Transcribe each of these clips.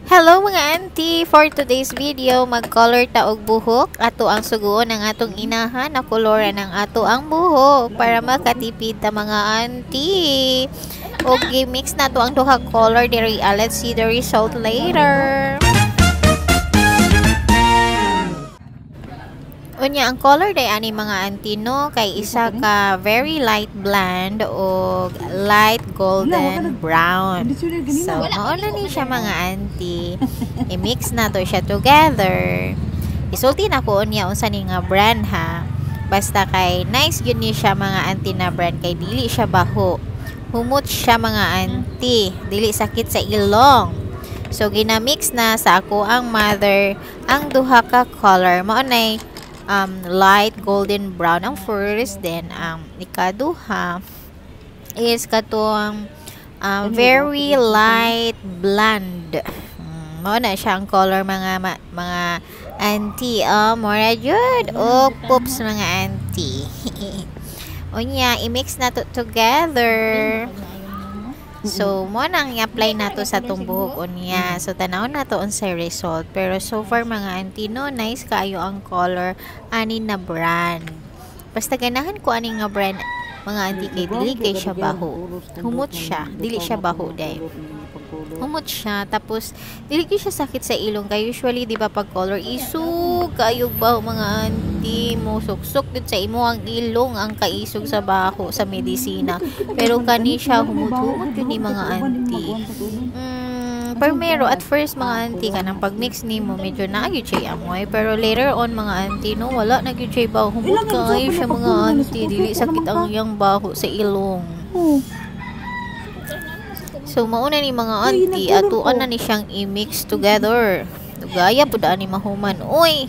Hello mga auntie! For today's video, mag-color ta og buhok. Ato ang suguon ng atong inahan na kolora ng ato ang buhok para makatipid ta mga auntie. Og gi-mix na to ang duha color diri. Let's see the result later. Unya, ang color day ani mga auntie no, kay isa ka very light blonde o light golden brown. So, mauna ni siya mga auntie. I-mix na to siya together. Isulti na ko unya unsa ni nga brand ha. Basta kay nice yun ni siya mga auntie na brand, kay dili siya baho. Humot siya mga auntie, dili sakit sa ilong. So, ginamix na sa ako ang mother ang duha ka color. Maunay light golden brown ang first, then ikaduha is katong very light blonde. Mao na siya ang color mga auntie. Mora jud og poops mga auntie. Unya, i-mix na to together. So, mo nang i-apply na to sa tong buhok unya. So, tanaw na to unsay result. Pero so far mga auntie no, nice kaayo ang color ani na brand. Basta ganahan ko ani nga brand mga auntie, kay dili kay siya baho. Humot siya, dili siya baho day. Humot siya, tapos dili kay siya sakit sa ilong. Kay usually di ba pag color isug kaayog baho mga auntie, mo suksok dito sa imo ang ilong ang kaisog sa baho sa medisina. Pero kani siya humot-humot yun ni mga auntie. Primero at first mga auntie kanang pag-mix nimo medyo naagyo siya amoy, pero later on mga auntie no, wala na gyud siya baho. Humot kaayo siya mga auntie, dili sakit ang iyang baho sa ilong. So, mauna ni mga auntie, atuan na ni siyang i-mix together. Gaya po daan ni mahuman. Uy!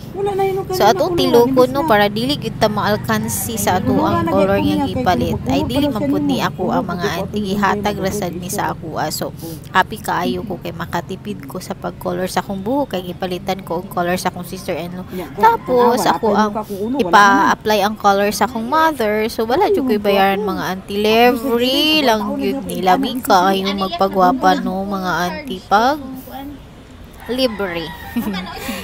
So, atong tilukon no, para dili kita maalkansi sa ato ang color nga gipalit. Ay, dili man po ni ako ang mga auntie. Ihatag rasad ni sa ako. So, happy kaayo ko kay makatipid ko sa pag-color sa akong buhok. Kay gipalitan ko ang color sa akong sister-in-law. Tapos, ako ang ipa-apply ang color sa akong mother. So, wala dyan ko bayaran mga auntie. Libre lang yun nila. Mika, kayo magpagwapa no, mga auntie. Pag libre.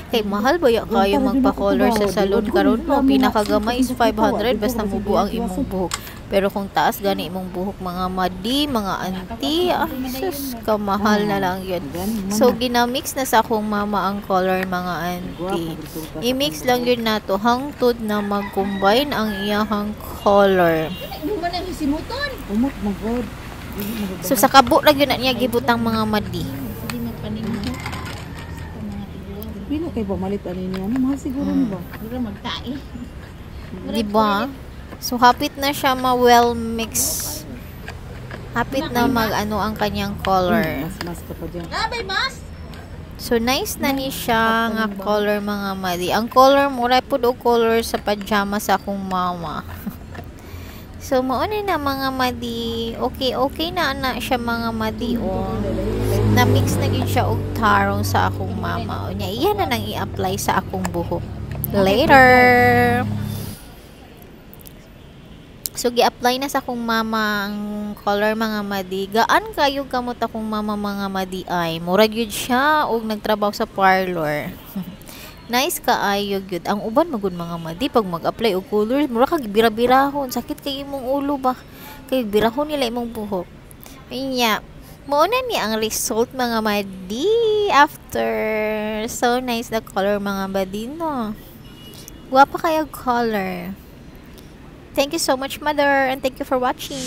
Kay mahal ba kayo magpa-color sa salon karon mo? Pinakagamay is 500 basta mubo ang imong buhok. Pero kung taas gani imong buhok mga madi, mga auntie, sus, kamahal na lang yun. So, ginamix na sa akong mama ang color mga auntie. I-mix lang yun na to hangtod na mag-combine ang iyahang color. So, sa kabo lang yun na niya gibutang mga madi. Pino kay ba malit ani niya? Mahal siguro ni ba? Siguro magtai. Diba? So, hapit na siya ma-well mix. Hapit na mag-ano ang kanyang color. Mas ka pa dyan. Abay, mas! So, nice na ni siya nga color mga madi. Ang color, mura po do color sa pajama sa akong mama. So, mauna na mga madi. Okay na siya mga madi. Na-mix na yun siya og tarong sa akong mama. O niya, iyan na nang i-apply sa akong buhok. Later! So, gi-apply na sa akong mama ang color mga madi. Gaan kayo kamot akong mama mga madi ay. Murag yun siya og nagtrabaho sa parlor. Nice kaayo gyud. Ang uban magud mga madi pag mag-apply og color, mura kag bira-birahon. Sakit kay imong ulo ba? Kay birahon nila imong buhok. Inya, mauna ni ang result mga madi after. So nice na color mga madi no. Guwapa kaya color. Thank you so much mother, and thank you for watching.